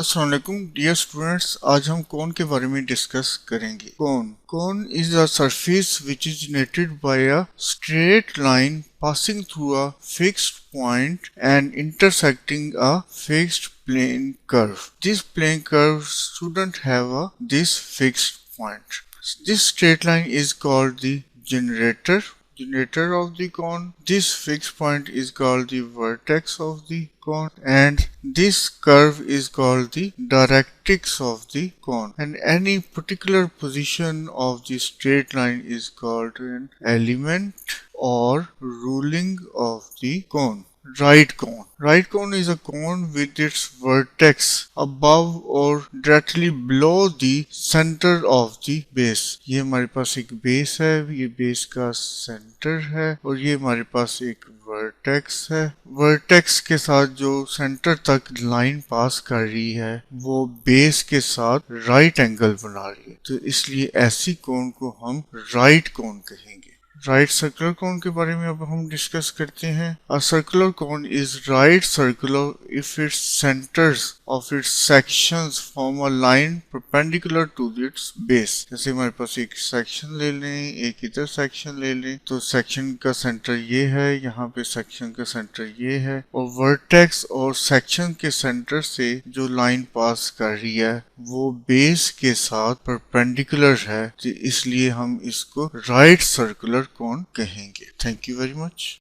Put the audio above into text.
अस्सलाम वालेकुम dear students, आज हम कोन के बारे में डिस्कस करेंगे। Cone is a surface which is generated by a straight line passing through a fixed point and intersecting a fixed plane curve. This plane curve shouldn't have this fixed point. This straight line is called the generator of the cone. This fixed point is called the vertex of the cone, and this curve is called the directrix of the cone, and any particular position of the straight line is called an element or ruling of the cone. Right cone is a cone with its vertex above or directly below the center of the base. ये हमारे पास एक base है, ये base का centre है, और ये हमारे पास एक वर्टेक्स है। वर्टेक्स के साथ जो सेंटर तक लाइन पास कर रही है वो बेस के साथ राइट एंगल बना रही है, तो इसलिए ऐसी कोन को हम राइट कोन कहेंगे। राइट सर्कुलर कोन के बारे में अब हम डिस्कस करते हैं। A circular cone is right circular if its centres of its sections form a line perpendicular to its base. जैसे हमारे पास एक सेक्शन ले लें, एक इधर सेक्शन ले लें, तो सेक्शन का सेंटर ये है, यहाँ पे सेक्शन का सेंटर ये है, और वर्टेक्स और सेक्शन के सेंटर से जो लाइन पास कर रही है वो बेस के साथ परपेंडिकुलर है, तो इसलिए हम इसको राइट सर्कुलर कोन कहेंगे। Thank you very much.